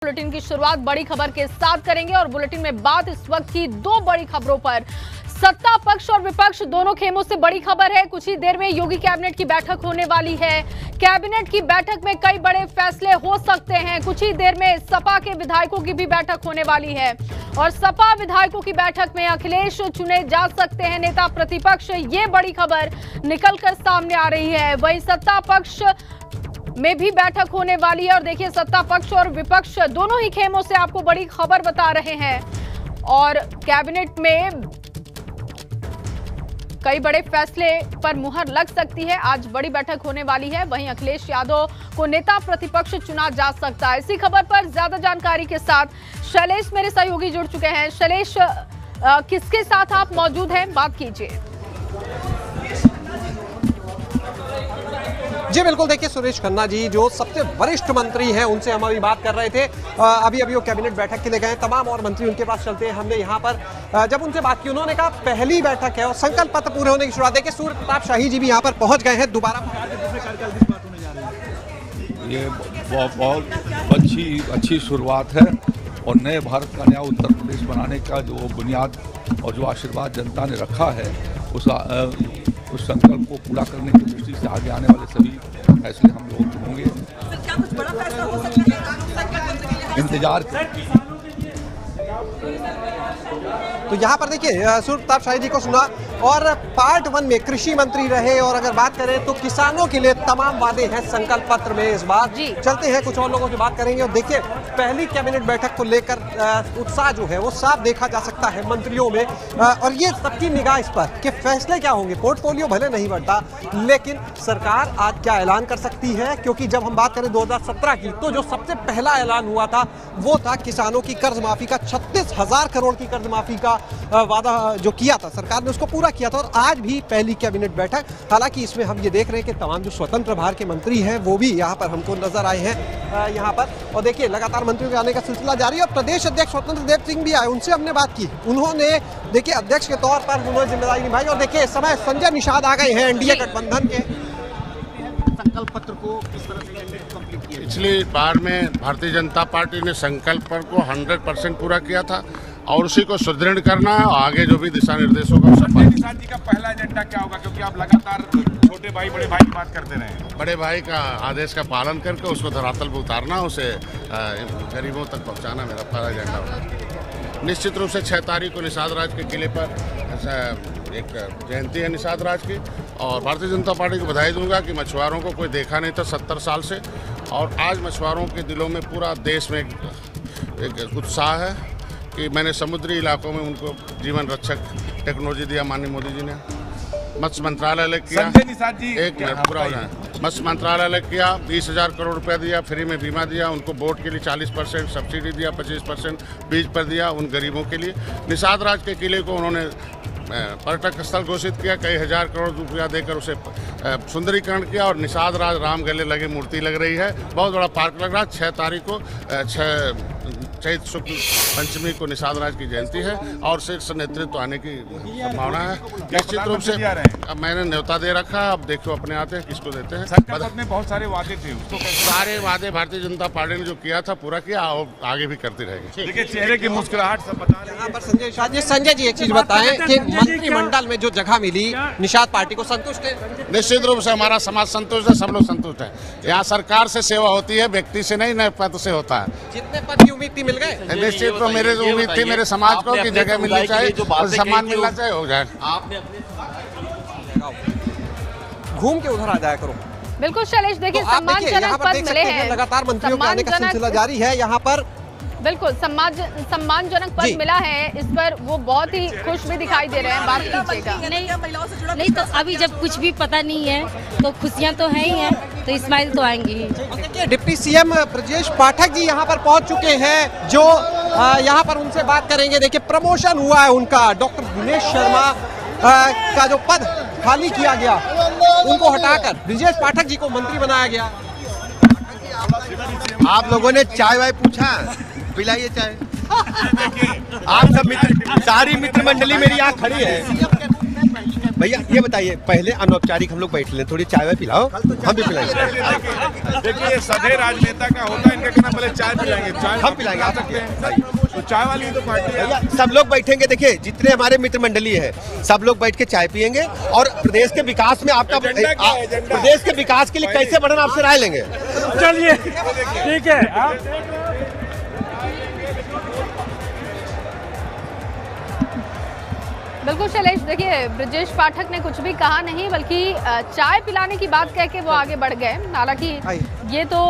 Bulletin की शुरुआत बड़ी खबर के साथ करेंगे और बुलेटिन में बात इस वक्त की दो बड़ी खबरों पर। सत्ता पक्ष और विपक्ष दोनों खेमों से बड़ी खबर है। कुछ ही देर में योगी कैबिनेट की बैठक होने वाली है। कैबिनेट की बैठक में कई बड़े फैसले हो सकते हैं। कुछ ही देर में सपा के विधायकों की भी बैठक होने वाली है और सपा विधायकों की बैठक में अखिलेश चुने जा सकते हैं नेता प्रतिपक्ष। ये बड़ी खबर निकलकर सामने आ रही है। वहीं सत्ता पक्ष में भी बैठक होने वाली है और देखिए सत्ता पक्ष और विपक्ष दोनों ही खेमों से आपको बड़ी खबर बता रहे हैं और कैबिनेट में कई बड़े फैसले पर मुहर लग सकती है। आज बड़ी बैठक होने वाली है। वहीं अखिलेश यादव को नेता प्रतिपक्ष चुना जा सकता है। इसी खबर पर ज्यादा जानकारी के साथ शैलेश मेरे सहयोगी जुड़ चुके हैं। शैलेश, किसके साथ आप मौजूद हैं, बात कीजिए। जी बिल्कुल, देखिए सुरेश खन्ना जी जो सबसे वरिष्ठ मंत्री हैं उनसे हम अभी बात कर रहे थे। अभी वो कैबिनेट बैठक के लिए गए। तमाम और मंत्री उनके पास चलते हैं। हमने यहाँ पर जब उनसे बात की, उन्होंने कहा पहली बैठक है और संकल्प पत्र पूरे होने की शुरुआत। देखिए सूर्य प्रताप शाही जी भी यहाँ पर पहुँच गए हैं। दोबारा ये बहुत अच्छी शुरुआत है और नए भारत का नया उत्तर प्रदेश बनाने का जो बुनियाद और जो आशीर्वाद जनता ने रखा है उस संकल्प को पूरा करने की दृष्टि से आगे आने वाले सभी फैसले हम लोग होंगे। क्या कुछ बड़ा फैसला हो सकता है? इंतजार तो यहाँ पर देखिए सूर्य प्रताप शाही जी को सुना और पार्ट 1 में कृषि मंत्री रहे और अगर बात करें तो किसानों के लिए तमाम वादे हैं संकल्प पत्र में। इस बार चलते हैं कुछ और लोगों से बात करेंगे और देखिए पहली कैबिनेट बैठक को लेकर उत्साह जो है वो साफ देखा जा सकता है मंत्रियों में और ये सबकी निगाह इस पर कि फैसले क्या होंगे। पोर्टफोलियो भले नहीं बढ़ता लेकिन सरकार आज क्या ऐलान कर सकती है, क्योंकि जब हम बात करें 2017 की तो जो सबसे पहला ऐलान हुआ था वो था किसानों की कर्ज माफी का। 36,000 करोड़ की कर्ज माफी का वादा जो किया था सरकार ने उसको पूरा किया था। और आज भी पहली कैबिनेट बैठक, हालांकि इसमें हम ये देख रहे हैं कि तमाम जो स्वतंत्र प्रभार के मंत्री हैं वो भी यहाँ पर हमको नजर आए हैं यहाँ पर। और देखिए लगातार मंत्रियों के आने का सिलसिला जारी है और प्रदेश अध्यक्ष स्वतंत्र देव सिंह भी आए, उनसे हमने बात की। उन्होंने देखिए अध्यक्ष के तौर पर उन्होंने जिम्मेदारी निभाई और देखिए इस समय संजय निषाद आ गए हैं एनडीए गठबंधन के। संकल्प पत्र को किस तरह से कंप्लीट किया? पिछली बार में भारतीय जनता पार्टी ने संकल्प पत्र को 100% पूरा किया था और उसी को सुदृढ़ करना है और आगे जो भी दिशा निर्देशों का संजय निषाद जी का पहला एजेंडा क्या होगा, क्योंकि आप लगातार छोटे भाई बड़े भाई की बात करते रहे हैं। बड़े भाई का आदेश का पालन करके उसको धरातल पर उतारना, उसे गरीबों तक पहुंचाना मेरा पहला एजेंडा होगा। निश्चित रूप से 6 तारीख को निषाद राज के किले पर एक जयंती है निषाद राज की और भारतीय जनता पार्टी को बधाई दूंगा कि मछुआरों को कोई देखा नहीं था 70 साल से और आज मछुआरों के दिलों में पूरा देश में एक उत्साह है कि मैंने समुद्री इलाकों में उनको जीवन रक्षक टेक्नोलॉजी दिया। माननीय मोदी जी ने मत्स्य मंत्रालय किया, संजय निषाद जी एक मिनट पूरा हो जाए। मत्स्य मंत्रालय किया, 20,000 करोड़ रुपया दिया, फ्री में बीमा दिया, उनको बोट के लिए 40% सब्सिडी दिया, 25% बीज पर दिया उन गरीबों के लिए। निषाद राज के किले को उन्होंने पर्यटक स्थल घोषित किया, कई हजार करोड़ रुपया देकर उसे सुंदरीकरण किया और निषाद राज राम गले लगे मूर्ति लग रही है, बहुत बड़ा पार्क लग रहा है। 6 तारीख को चैत शुक्ल पंचमी को निषाद राज की जयंती है और शीर्ष नेतृत्व आने की संभावना है। निश्चित रूप से अब मैंने न्योता दे रखा है, अब देखो अपने आते हैं किसको देते हैं। संकल्प में बहुत सारे वादे थे, उसको सारे वादे भारतीय जनता पार्टी ने जो किया था पूरा किया और आगे भी करती रहेगी। देखिए चेहरे की मुस्कुराहट सब बता रहे हैं। यहाँ पर संजय जी एक चीज बताएं कि मंत्रिमंडल में जो जगह मिली निषाद पार्टी को संतुष्ट है? निश्चित रूप से हमारा समाज संतुष्ट है, सब लोग संतुष्ट है। यहाँ सरकार से सेवा होती है, व्यक्ति से नहीं, नए पद से होता है। जितने पद की उम्मीद थी मिल गए? निश्चित तो मेरे उम्मीद थी मेरे समाज को कि जगह मिलनी चाहिए और सम्मान मिलना चाहिए, हो जाए। आपने घूम के उधर आ जाया करो। बिल्कुल शैलेश, देखिए सम्मानजनक पद मिले हैं, लगातार मंत्रियों के आने का सिलसिला जारी है यहाँ पर। बिल्कुल सम्मानजनक पद मिला है, इस पर वो बहुत ही खुश भी दिखाई दे रहे हैं। बात कीजिएगा। नहीं तो अभी जब कुछ भी पता नहीं है तो खुशियां तो है ही हैं, तो इस्माइल तो आएंगी ही। देखिए डिप्टी सीएम ब्रजेश पाठक जी यहाँ पर पहुँच चुके हैं जो यहाँ पर उनसे बात करेंगे। देखिए प्रमोशन हुआ है उनका, डॉक्टर दिनेश शर्मा का जो पद खाली किया गया उनको हटाकर ब्रजेश पाठक जी को मंत्री बनाया गया। आप लोगों ने चाय वाय पूछा, पिलाइए चाय। आप सब मित्र, सारी मित्र मंडली मेरी यहाँ खड़ी है। भैया ये बताइए, पहले अनौपचारिक हम लोग बैठ लें, थोड़ी चाय वाय पिलाओ, हम भी पिलाएंगे। देखिए सभी राजनेता का होता है, इनका कहना पहले चाय पिलाएंगे, चाय हम पिलाएंगे, आ सकते हैं। तो चाय वाली तो पार्टी है। भैया सब लोग बैठेंगे, देखिए जितने हमारे मित्र मंडली है सब लोग बैठ के चाय पियेंगे और प्रदेश के विकास में आपका प्रदेश के विकास के लिए कैसे बढ़ना आपसे राय लेंगे। चलिए ठीक है। बिल्कुल शैलेश, देखिए ब्रजेश पाठक ने कुछ भी कहा नहीं, बल्कि चाय पिलाने की बात कह के वो आगे बढ़ गए। हालांकि ये तो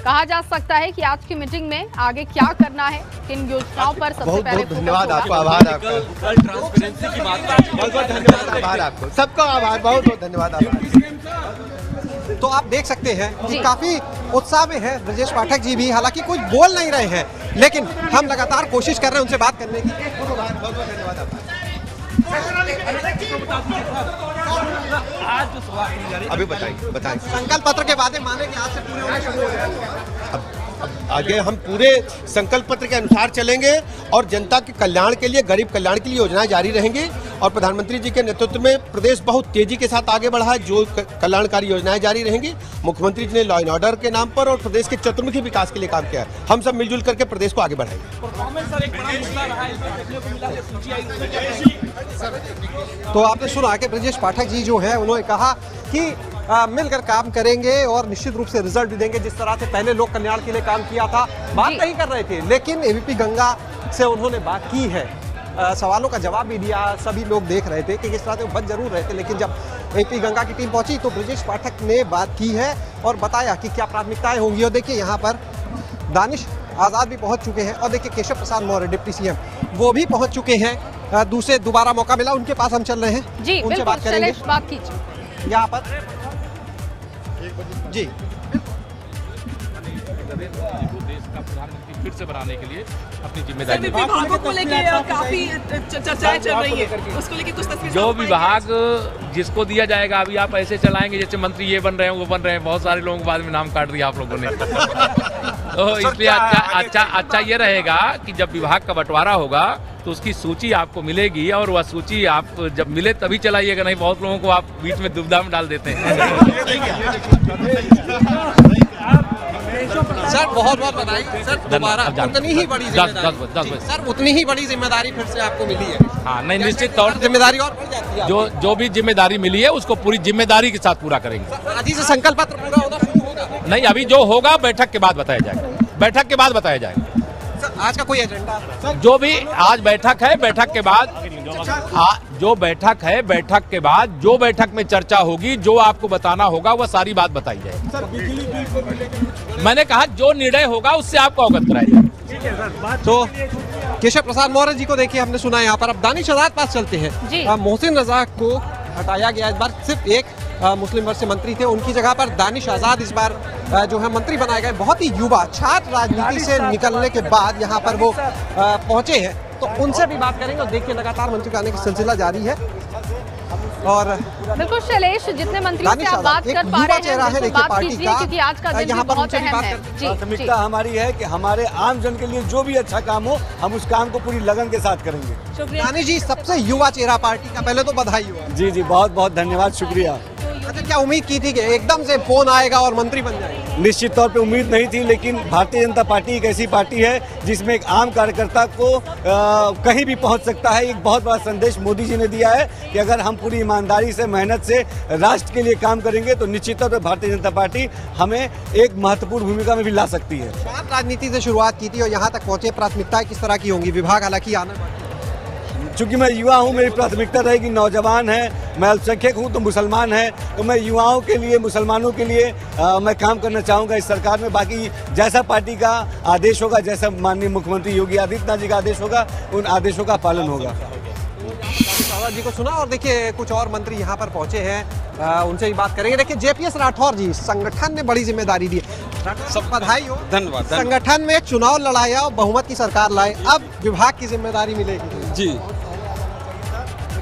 कहा जा सकता है कि आज की मीटिंग में आगे क्या करना है, किन योजनाओं पर सबसे बहुत पहले बहुत धन्यवाद आपको, आभार आपका, ट्रांसपेरेंसी की बात, बहुत बहुत धन्यवाद, आभार आपको, सबका आभार, बहुत बहुत धन्यवाद आभार। तो आप देख सकते हैं कि काफी उत्साह में है ब्रजेश पाठक जी भी, हालांकि कुछ बोल नहीं रहे हैं, लेकिन हम लगातार कोशिश कर रहे हैं उनसे बात करने की। बहुत बहुत धन्यवाद आपका। अभी बताइए संकल्प पत्र के वादे माने कि आज से पूरे होने शुरू हो गए। अब आगे हम पूरे संकल्प पत्र के अनुसार चलेंगे और जनता के कल्याण के लिए, गरीब कल्याण के लिए योजनाएं जारी रहेंगी और प्रधानमंत्री जी के नेतृत्व में प्रदेश बहुत तेजी के साथ आगे बढ़ा है, जो कल्याणकारी योजनाएं जारी रहेंगी। मुख्यमंत्री जी ने लॉ एंड ऑर्डर के नाम पर और प्रदेश के चतुर्मुखी विकास के लिए काम किया है। हम सब मिलजुल करके प्रदेश को आगे बढ़ाएंगे। तो आपने सुना कि ब्रजेश पाठक जी जो है उन्होंने कहा कि मिलकर काम करेंगे और निश्चित रूप से रिजल्ट भी देंगे। जिस तरह से पहले लोक कल्याण के लिए काम किया था, बात नहीं कर रहे थे, लेकिन एबीपी गंगा से उन्होंने बात की है, सवालों का जवाब भी दिया। सभी लोग देख रहे थे कि किस तरह से बच जरूर रहे थे, लेकिन जब एबीपी गंगा की टीम पहुंची तो ब्रजेश पाठक ने बात की है और बताया कि क्या प्राथमिकताएं होंगी। और देखिए यहाँ पर दानिश आज़ाद भी पहुंच चुके हैं और देखिए केशव प्रसाद मौर्य डिप्टी सीएम वो भी पहुंच चुके हैं। दूसरे दोबारा मौका मिला, उनके पास हम चल रहे हैं जी, उनसे बात करेंगे। बात कीजिए यहाँ पर जी फिर से बनाने के लिए अपनी जिम्मेदारी विभागों को लेके काफी चर्चाएं चल रही है, उसको लेके कुछ तस्वीर जो विभाग जिसको दिया जाएगा, अभी आप ऐसे चलाएंगे जैसे मंत्री ये बन रहे हैं वो बन रहे हैं, बहुत सारे लोगों के बाद में नाम काट दिया आप लोगों ने। तो इसलिए अच्छा ये रहेगा कि जब विभाग का बंटवारा होगा तो उसकी सूची आपको मिलेगी और वह सूची आप जब मिले तभी चलाइएगा, नहीं बहुत लोगों को आप बीच में दुविधा में डाल देते हैं। सर बहुत बहुत बधाई सर, दोबारा उतनी ही बड़ी जिम्मेदारी सर, उतनी ही बड़ी जिम्मेदारी फिर से आपको मिली है। हाँ नहीं, निश्चित तौर जिम्मेदारी और बढ़ जाती है। जो भी जिम्मेदारी मिली है उसको पूरी जिम्मेदारी के साथ पूरा करेंगे। आज ही से संकल्प पत्र पूरा होना शुरू होगा? नहीं, अभी जो होगा बैठक के बाद बताया जाएगा, बैठक के बाद बताया जाएगा। आज का कोई एजेंडा जो भी आज बैठक है, बैठक के बाद जो बैठक है, बैठक के बाद जो बैठक में चर्चा होगी, जो आपको बताना होगा वह सारी बात बताई जाएगी। मैंने कहा जो निर्णय होगा उससे आपको अवगत कराया जाएगा। तो केशव प्रसाद मौर्य जी को देखिए हमने सुना यहाँ पर। अब दानिश आज़ाद पास चलते हैं। मोहसिन रजा को हटाया गया, इस बार सिर्फ एक मुस्लिम वर्ग से मंत्री थे, उनकी जगह पर दानिश आज़ाद इस बार जो है मंत्री बनाए गए। बहुत ही युवा छात्र राजनीति से निकलने के बाद यहाँ पर वो पहुंचे हैं, तो उनसे भी बात करेंगे। और देखिए लगातार मंत्री का आने का सिलसिला जारी है। और बिल्कुल शैलेश, जितने मंत्रियों से आप बात कर पा रहे हैं उनसे बात कीजिए, क्योंकि आज का दिन भी बहुत अहम है। प्राथमिकता हमारी है कि हमारे आम जन के लिए जो भी अच्छा काम हो, हम उस काम को पूरी लगन के साथ करेंगे। दानिश जी सबसे युवा चेहरा पार्टी का, पहले तो बधाई हुआ। जी जी, बहुत बहुत धन्यवाद, शुक्रिया। अच्छा, क्या उम्मीद की थी कि एकदम से फोन आएगा और मंत्री बन जाएगा? निश्चित तौर पे उम्मीद नहीं थी, लेकिन भारतीय जनता पार्टी एक ऐसी पार्टी है जिसमें एक आम कार्यकर्ता को कहीं भी पहुंच सकता है। एक बहुत बड़ा संदेश मोदी जी ने दिया है कि अगर हम पूरी ईमानदारी से, मेहनत से राष्ट्र के लिए काम करेंगे तो निश्चित तौर पर भारतीय जनता पार्टी हमें एक महत्वपूर्ण भूमिका में भी ला सकती है। राजनीति से शुरुआत की थी और यहाँ तक पहुंचे, प्राथमिकताएं किस तरह की होंगी? विभाग हालांकि आना, चूंकि मैं युवा हूं, मेरी प्राथमिकता रहेगी नौजवान है, मैं अल्पसंख्यक हूं तो मुसलमान है, तो मैं युवाओं के लिए, मुसलमानों के लिए मैं काम करना चाहूँगा इस सरकार में। बाकी जैसा पार्टी का आदेश होगा, जैसा माननीय मुख्यमंत्री योगी आदित्यनाथ जी का आदेश होगा, उन आदेशों का पालन होगा। जी को सुना। और देखिए कुछ और मंत्री यहाँ पर पहुंचे हैं, उनसे भी बात करेंगे। देखिए जेपीएस राठौर जी, संगठन ने बड़ी जिम्मेदारी दी। सब बधाई हो, धन्यवाद। संगठन में चुनाव लड़ाया और बहुमत की सरकार लाए, अब विभाग की जिम्मेदारी मिलेगी। जी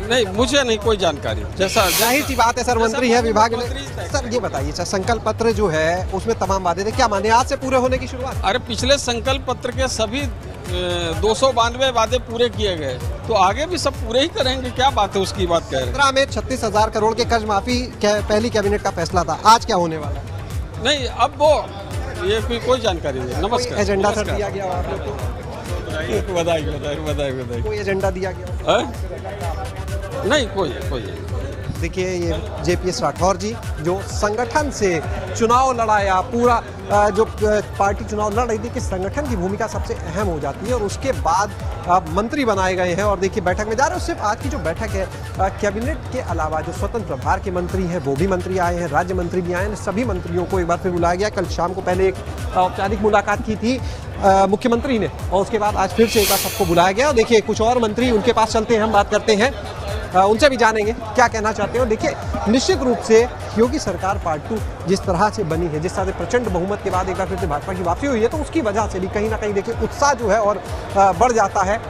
नहीं, मुझे नहीं कोई जानकारी। जैसा जाहिर सी बात है सर, मंत्री है विभाग में। सर ये बताइए सर, संकल्प पत्र जो है उसमें तमाम वादे थे, क्या माने आज से पूरे होने की शुरुआत? अरे पिछले संकल्प पत्र के सभी 292 वादे पूरे किए गए, तो आगे भी सब पूरे ही करेंगे, क्या बात है उसकी बात कह रहे हैं। 17 में 36,000 करोड़ के कर्ज माफी पहली कैबिनेट का फैसला था, आज क्या होने वाला है? नहीं, अब वो ये कोई जानकारी नहीं। नमस्कार। एजेंडा सर दिया गया आप लोग को? बधाई। कोई एजेंडा दिया गया? नहीं, कोई। देखिए ये JPS राठौर जी जो संगठन से चुनाव लड़ाया, पूरा जो पार्टी चुनाव लड़ रही थी कि संगठन की भूमिका सबसे अहम हो जाती है और उसके बाद मंत्री बनाए गए हैं और देखिए बैठक में जा रहे हैं। सिर्फ आज की जो बैठक है कैबिनेट के अलावा जो स्वतंत्र प्रभार के मंत्री हैं वो भी मंत्री आए हैं, राज्य मंत्री भी आए हैं, सभी मंत्रियों को एक बार फिर बुलाया गया। कल शाम को पहले एक औपचारिक मुलाकात की थी मुख्यमंत्री ने और उसके बाद आज फिर से एक बार सबको बुलाया गया। देखिए कुछ और मंत्री उनके पास चलते हैं, हम बात करते हैं, उनसे भी जानेंगे क्या कहना चाहते हो। देखिए निश्चित रूप से योगी सरकार पार्ट 2 जिस तरह से बनी है, जिस तरह से प्रचंड बहुमत के बाद एक बार फिर से भाजपा की वापसी हुई है, तो उसकी वजह से भी कहीं ना कहीं देखिए उत्साह जो है और बढ़ जाता है।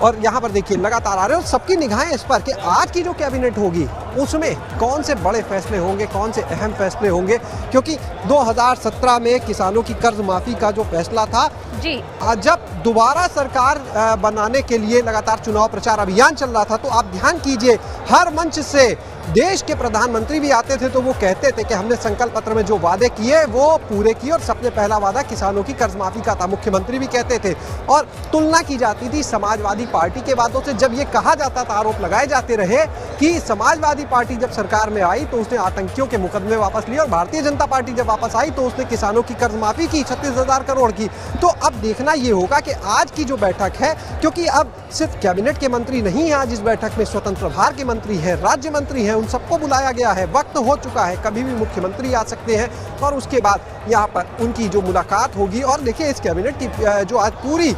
और यहाँ पर देखिए लगातार आ रहे हो सबकी निगाहें इस पर कि आज की जो कैबिनेट होगी उसमें कौन से बड़े फैसले होंगे, कौन से अहम फैसले होंगे, क्योंकि 2017 में किसानों की कर्ज माफी का जो फैसला था जी, जब दोबारा सरकार बनाने के लिए लगातार चुनाव प्रचार अभियान चल रहा था, तो आप ध्यान कीजिए हर मंच से देश के प्रधानमंत्री भी आते थे तो वो कहते थे कि हमने संकल्प पत्र में जो वादे किए वो पूरे किए और सबसे पहला वादा किसानों की कर्ज माफी का था। मुख्यमंत्री भी कहते थे और तुलना की जाती थी समाजवादी पार्टी के वादों से। जब ये कहा जाता था, आरोप लगाए जाते रहे कि समाजवादी पार्टी जब सरकार में आई तो उसने आतंकियों के मुकदमे वापस लिए और भारतीय जनता पार्टी जब वापस आई तो उसने किसानों की कर्ज माफी की 36,000 करोड़ की। तो अब देखना ये होगा कि आज की जो बैठक है, क्योंकि अब सिर्फ कैबिनेट के मंत्री नहीं है, आज इस बैठक में स्वतंत्र प्रभार के मंत्री हैं, राज्य मंत्री हैं, उन सबको बुलाया गया है। वक्त हो चुका है, कभी भी मुख्यमंत्री आ सकते हैं और उसके बाद यहाँ पर उनकी जो मुलाकात होगी। और देखिए इस कैबिनेट की जो आज पूरी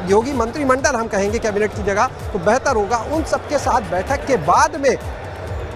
योगी मंत्रिमंडल हम कहेंगे कैबिनेट की जगह, तो बेहतर होगा उन सबके साथ बैठक के बाद में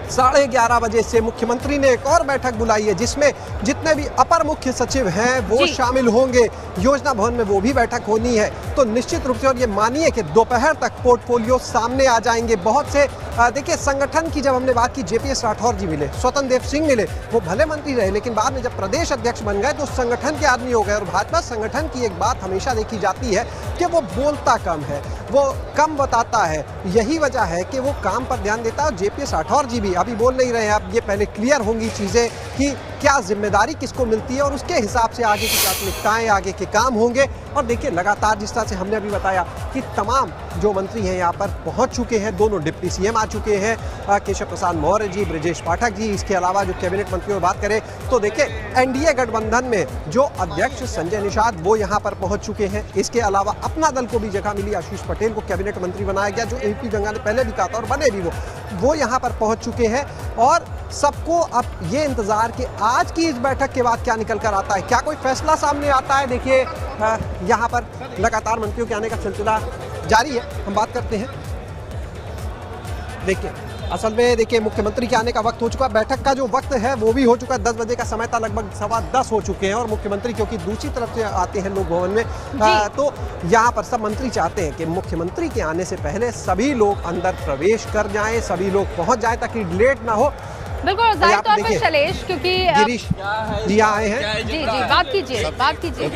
11:30 बजे से मुख्यमंत्री ने एक और बैठक बुलाई है जिसमें जितने भी अपर मुख्य सचिव हैं वो शामिल होंगे। योजना भवन में वो भी बैठक होनी है। तो निश्चित रूप से और ये मानिए कि दोपहर तक पोर्टफोलियो सामने आ जाएंगे। बहुत से देखिए संगठन की जब हमने बात की, JPS राठौर जी मिले, स्वतंत्र देव सिंह मिले, वो भले मंत्री रहे लेकिन बाद में जब प्रदेश अध्यक्ष बन गए तो संगठन के आदमी हो गए। और भाजपा संगठन की एक बात हमेशा देखी जाती है कि वो बोलता कम है, वो कम बताता है। यही वजह है कि वो काम पर ध्यान देता है। और JPS राठौर जी भी अभी बोल नहीं रहे हैं, अब ये पहले क्लियर होंगी चीज़ें कि क्या जिम्मेदारी किसको मिलती है और उसके हिसाब से आगे की प्राथमिकताएं, आगे के काम होंगे। और देखिए लगातार जिस तरह से हमने अभी बताया कि तमाम जो मंत्री हैं यहाँ पर पहुँच चुके हैं, दोनों डिप्टी CM आ चुके हैं, केशव प्रसाद मौर्य जी, ब्रजेश पाठक जी। इसके अलावा जो कैबिनेट मंत्रियों की बात करें तो देखिए NDA गठबंधन में जो अध्यक्ष संजय निषाद वो यहाँ पर पहुँच चुके हैं। इसके अलावा अपना दल को भी जगह मिली, आशीष पटेल को कैबिनेट मंत्री बनाया गया, जो AP गंगा ने पहले भी कहा था और बने भी वो यहाँ पर पहुँच चुके हैं। और सबको अब ये इंतजार कि आज की इस बैठक के बाद क्या निकल कर आता है, क्या कोई फैसला सामने आता है। देखिए यहाँ पर लगातार मंत्रियों के आने का सिलसिला जारी है, हम बात करते हैं। देखिए असल में देखिए मुख्यमंत्री के आने का वक्त हो चुका, बैठक का जो वक्त है वो भी हो चुका है। 10 बजे का समय था, लगभग 10:15 हो चुके हैं और मुख्यमंत्री क्योंकि दूसरी तरफ से आते हैं लोग भवन में, तो यहाँ पर सब मंत्री चाहते हैं कि मुख्यमंत्री के आने से पहले सभी लोग अंदर प्रवेश कर जाएं, सभी लोग पहुँच जाएं ताकि लेट ना हो। बिल्कुल जाहिर तौर पर शैलेश, क्योंकि गिरीश जी आए हैं। जी बात कीजिए।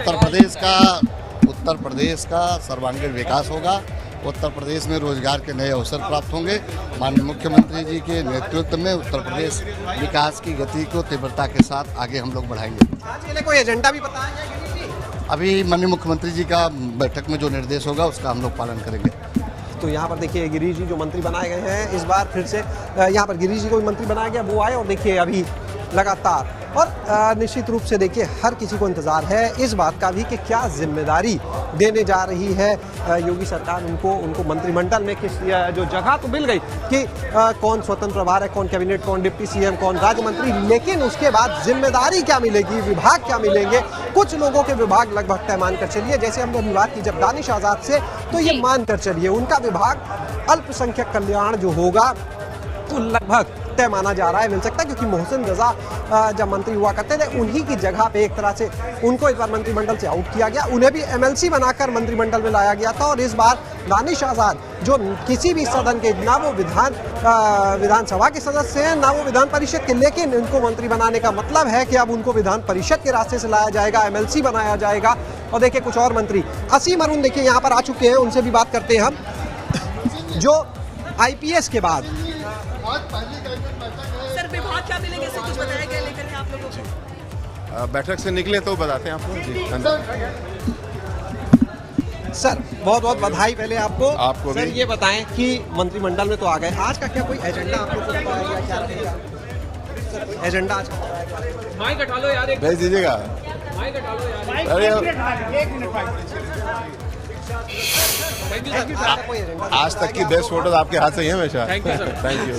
उत्तर प्रदेश का सर्वांगीण विकास होगा। उत्तर प्रदेश में रोजगार के नए अवसर प्राप्त होंगे। माननीय मुख्यमंत्री जी के नेतृत्व में उत्तर प्रदेश विकास की गति को तीव्रता के साथ आगे हम लोग बढ़ाएंगे। कोई एजेंडा भी बताया अभी माननीय मुख्यमंत्री जी का बैठक में जो निर्देश होगा उसका हम लोग पालन करेंगे। तो यहाँ पर देखिए गिरीश जी जो मंत्री बनाए गए हैं, इस बार फिर से यहाँ पर गिरीश जी को भी मंत्री बनाया गया, वो आए और देखिए अभी लगातार। और निश्चित रूप से देखिए हर किसी को इंतज़ार है इस बात का भी कि क्या जिम्मेदारी देने जा रही है योगी सरकार उनको मंत्रिमंडल में। किस जो जगह तो मिल गई कि कौन स्वतंत्र प्रभार है, कौन कैबिनेट, कौन डिप्टी CM, कौन राज्य मंत्री, लेकिन उसके बाद जिम्मेदारी क्या मिलेगी, विभाग क्या मिलेंगे। कुछ लोगों के विभाग लगभग तय मान कर चलिए, जैसे हमने अभी बात की जब दानिश आज़ाद से, तो ये मान कर चलिए उनका विभाग अल्पसंख्यक कल्याण जो होगा तो लगभग तय माना जा रहा है, मिल सकता है, क्योंकि मोहसिन रजा जब मंत्री हुआ करते थे, उन्हीं की जगह पे एक तरह से उनको इस बार मंत्रिमंडल से आउट किया गया। उन्हें भी MLC बनाकर मंत्रिमंडल में लाया गया था और इस बार दानिश आजाद जो किसी भी सदन के, ना वो विधानसभा के सदस्य हैं, ना वो विधान परिषद के, लेकिन इनको मंत्री बनाने का मतलब है कि अब उनको विधान परिषद के रास्ते से लाया जाएगा, MLC बनाया जाएगा। और देखिए कुछ और मंत्री, असीम अरुण देखिए यहाँ पर आ चुके हैं, उनसे भी बात करते हैं हम, जो IPS के बाद सर विभाग क्या मिलेंगे, इससे कुछ बताया गया लेकर के आप लोगों को? बैठक से निकले तो बताते हैं आपको जी। सर बहुत बहुत बधाई पहले आपको सर, भी। ये बताएं कि मंत्रिमंडल में तो आ गए, आज का क्या कोई एजेंडा आप लोगों को बताया गया, क्या रहेगा सर एजेंडा आज का? माइक हटा लो यार, भेज दीजिएगा। माइक हटा लो यार। आज तक की बेस्ट फोटो आपके हाथ से ही है हमेशा। Thank you sir. Thank you.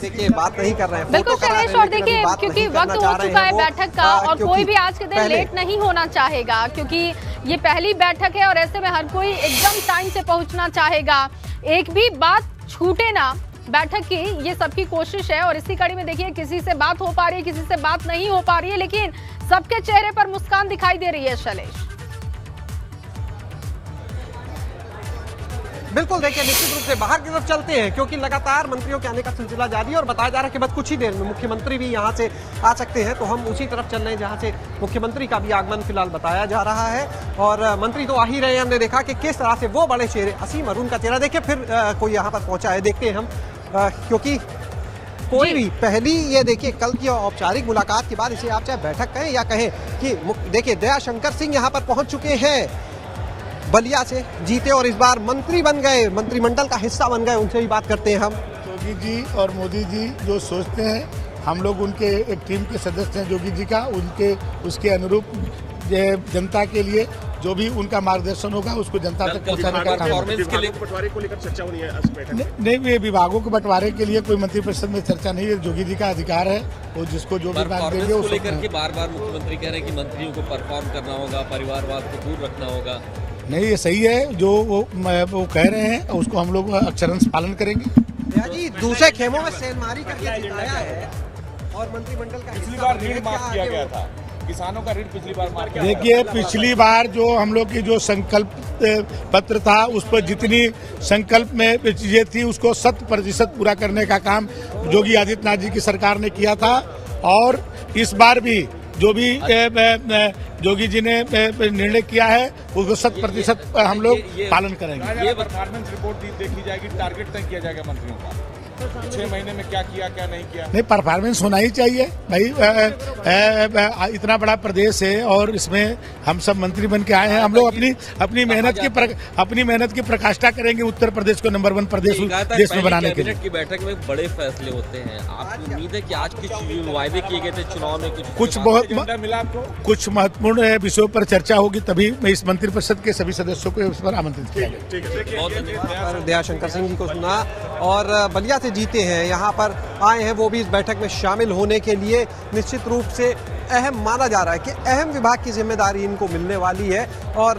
देखिए बात नहीं कर रहे हैं, बिल्कुल शैलेश, और देखिए क्योंकि वक्त हो चुका है बैठक का और कोई भी आज के दिन लेट नहीं होना चाहेगा, क्योंकि ये पहली बैठक है और ऐसे में हर कोई एकदम टाइम से पहुंचना चाहेगा, एक भी बात छूटे ना बैठक की, ये सबकी कोशिश है। और इसी कड़ी में देखिए किसी से बात हो पा रही है, किसी से बात नहीं हो पा रही है, लेकिन सबके चेहरे पर मुस्कान दिखाई दे रही है शैलेश। बिल्कुल देखिए निश्चित रूप से बाहर की तरफ चलते हैं, क्योंकि लगातार मंत्रियों के आने का सिलसिला जारी है और बताया जा रहा है कि बस कुछ ही देर में मुख्यमंत्री भी यहां से आ सकते हैं। तो हम उसी तरफ चल रहे हैं जहां से मुख्यमंत्री का भी आगमन फिलहाल बताया जा रहा है और मंत्री तो आ ही रहे हैं। हमने देखा कि किस तरह से वो बड़े चेहरे, असीम अरुण का चेहरा देखिए फिर कोई यहाँ पर पहुंचा है, देखते हैं हम, क्योंकि कोई भी पहली ये देखिए कल की औपचारिक मुलाकात के बाद, इसे आप चाहे बैठक कहें या कहें कि देखिए दयाशंकर सिंह यहाँ पर पहुंच चुके हैं, बलिया से जीते और इस बार मंत्री बन गए, मंत्रिमंडल का हिस्सा बन गए। उनसे भी बात करते हैं हम। योगी जी और मोदी जी जो सोचते हैं, हम लोग उनके एक टीम के सदस्य हैं योगी जी का, उसके अनुरूप जनता के लिए जो भी उनका मार्गदर्शन होगा उसको जनता तक पहुंचाने का काम है। बंटवारे को लेकर चर्चा होनी है नहीं, ये विभागों के बंटवारे के लिए कोई मंत्रिपरिषद में चर्चा नहीं है, योगी जी का अधिकार है, वो जिसको जो विभाग देंगे उसको लेकर के बार-बार मुख्यमंत्री कह रहे हैं कि मंत्रियों को परफॉर्म करना होगा, परिवारवाद को दूर रखना होगा। नहीं, ये सही है जो वो कह रहे हैं, उसको हम लोग अक्षरशः पालन करेंगे। जी दूसरे खेमों में सेंधमारी करके जिताया है और मंत्रिमंडल का पिछली बार ऋण माफ किया गया था, किसानों का ऋण पिछली बार माफ किया। देखिए पिछली बार जो हम लोग की जो संकल्प पत्र था, उस पर जितनी संकल्प में चीजें थी उसको 100% पूरा करने का काम योगी आदित्यनाथ जी की सरकार ने किया था और इस बार भी जो भी योगी जी ने निर्णय किया है उसको 100% हम लोग पालन करेंगे। ये परफॉर्मेंस रिपोर्ट देखी जाएगी, टारगेट तय किया जाएगा मंत्रियों का, 6 महीने में क्या किया क्या नहीं किया। नहीं, परफॉर्मेंस होना ही चाहिए भाई, इतना बड़ा प्रदेश है और इसमें हम सब मंत्री बन के आए हैं, हम लोग अपनी मेहनत की प्रकाष्ठा करेंगे उत्तर प्रदेश को नंबर 1 प्रदेश देश में बनाने के लिए। की बैठक में बड़े फैसले होते हैं, आपकी उम्मीद है कि आज कुछ वायदे किए गए थे चुनाव में, कुछ महत्वपूर्ण विषयों पर चर्चा होगी, तभी मैं इस मंत्रिपरिषद के सभी सदस्यों को इस पर आमंत्रित किया गया। दयाशंकर सिंह जी को सुना और बलिया से जीते हैं, यहाँ पर आए हैं, वो भी इस बैठक में शामिल होने के लिए। निश्चित रूप से अहम माना जा रहा है कि अहम विभाग की जिम्मेदारी इनको मिलने वाली है और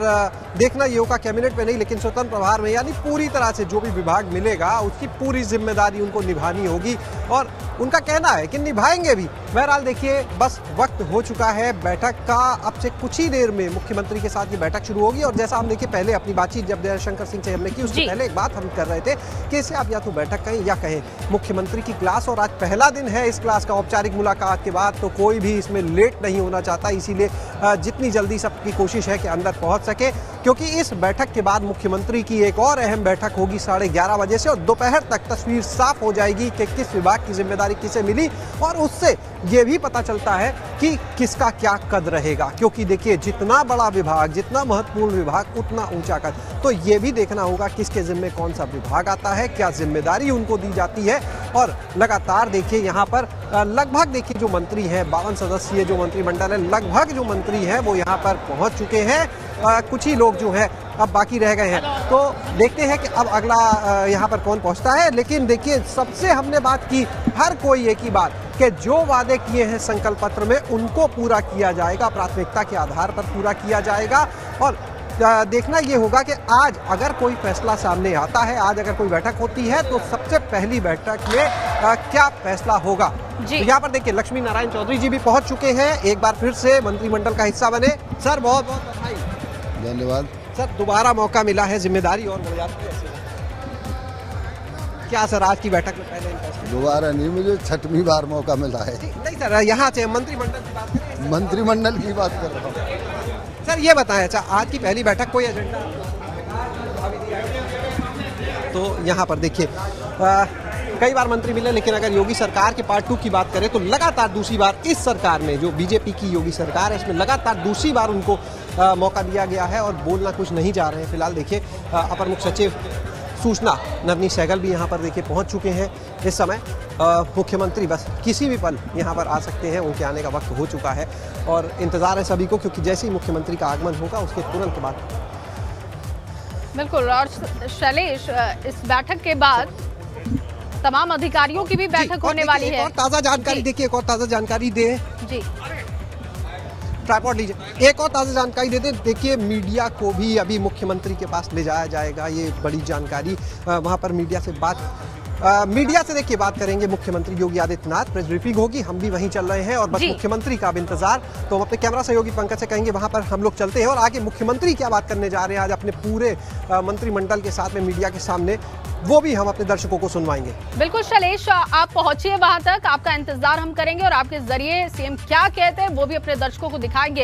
देखना ये होगा कैबिनेट में नहीं लेकिन स्वतंत्र प्रभार में, यानी पूरी तरह से जो भी विभाग मिलेगा उसकी पूरी जिम्मेदारी उनको निभानी होगी और उनका कहना है कि निभाएंगे भी। बहरहाल देखिए बस वक्त हो चुका है बैठक का, अब से कुछ ही देर में मुख्यमंत्री के साथ ये बैठक शुरू होगी और जैसा हम देखिए पहले अपनी बातचीत जब दयाशंकर सिंह से हमने की उससे पहले एक बात हम कर रहे थे कि इसे आप या तो बैठक कहें या कहें मुख्यमंत्री की क्लास, और आज पहला दिन है इस क्लास का औपचारिक मुलाकात के बाद, तो कोई भी इसमें लेट नहीं होना चाहता, इसीलिए जितनी जल्दी सबकी कोशिश है कि अंदर पहुंच सके, क्योंकि इस बैठक के बाद मुख्यमंत्री की एक और अहम बैठक होगी 11:30 बजे से और दोपहर तक तस्वीर साफ हो जाएगी कि किस विभाग की जिम्मेदारी किसे मिली और उससे ये भी पता चलता है कि किसका क्या कद रहेगा, क्योंकि देखिए जितना बड़ा विभाग, जितना महत्वपूर्ण विभाग उतना ऊंचा कद, तो ये भी देखना होगा किसके जिम्मे कौन सा विभाग आता है, क्या जिम्मेदारी उनको दी जाती है। और लगातार देखिए यहाँ पर लगभग देखिए जो मंत्री हैं 52 सदस्यीय जो मंत्रिमंडल है, लगभग जो मंत्री हैं वो यहाँ पर पहुँच चुके हैं, कुछ ही लोग जो है अब बाकी रह गए हैं, तो देखते हैं कि अब अगला यहाँ पर कौन पहुँचता है। लेकिन देखिए सबसे हमने बात की, हर कोई एक ही बात कि जो वादे किए हैं संकल्प पत्र में उनको पूरा किया जाएगा, प्राथमिकता के आधार पर पूरा किया जाएगा और देखना ये होगा कि आज अगर कोई फैसला सामने आता है, आज अगर कोई बैठक होती है तो सबसे पहली बैठक में क्या फैसला होगा। तो यहाँ पर देखिए लक्ष्मी नारायण चौधरी जी भी पहुंच चुके हैं, एक बार फिर से मंत्रिमंडल का हिस्सा बने। सर बहुत बहुत बधाई। धन्यवाद सर, दोबारा मौका मिला है, जिम्मेदारी और बढ़ जाती है। क्या सर आज की बैठक में पहले दोबारा नहीं, मुझे 6वीं बार मौका मिला है। नहीं सर, यहाँ से मंत्रिमंडल की बात करें। मंत्रिमंडल की बात कर रहा हूँ। सर ये बताएं, अच्छा आज की पहली बैठक कोई एजेंडा? तो यहाँ पर देखिए कई बार मंत्री मिले, लेकिन अगर योगी सरकार के पार्ट 2 की बात करें तो लगातार दूसरी बार इस सरकार में, जो बीजेपी की योगी सरकार है, इसमें लगातार दूसरी बार उनको मौका दिया गया है और बोलना कुछ नहीं जा रहे हैं। फिलहाल देखिए अपर मुख्य सचिव सूचना नवनीत सहगल भी यहाँ पर देखिए पहुँच चुके हैं। इस समय मुख्यमंत्री बस किसी भी पल यहाँ पर आ सकते हैं, उनके आने का वक्त हो चुका है और इंतज़ार है सभी को, क्योंकि जैसे ही मुख्यमंत्री का आगमन होगा उसके तुरंत बाद। बिल्कुल। और शैलेश, इस बैठक के बाद तमाम अधिकारियों की भी बैठक होने वाली है। और ताज़ा जानकारी देखिए, एक और ताज़ा जानकारी दे जी, ट्राइपॉड लीजिए। एक और ताज़ा जानकारी देते हैं, देखिए मीडिया को भी अभी मुख्यमंत्री के पास ले जाया जाएगा, ये बड़ी जानकारी। वहाँ पर मीडिया से देखिए बात करेंगे मुख्यमंत्री योगी आदित्यनाथ, प्रेस ब्रीफिंग होगी, हम भी वहीं चल रहे हैं और बस मुख्यमंत्री का अब इंतजार। तो हम अपने कैमरा सहयोगी पंकज से कहेंगे वहां पर हम लोग चलते हैं और आगे मुख्यमंत्री क्या बात करने जा रहे हैं आज अपने पूरे मंत्रिमंडल के साथ में मीडिया के सामने, वो भी हम अपने दर्शकों को सुनवाएंगे। बिल्कुल शैलेश, आप पहुंचिए वहां तक, आपका इंतजार हम करेंगे और आपके जरिए सीएम क्या कहते हैं वो भी अपने दर्शकों को दिखाएंगे।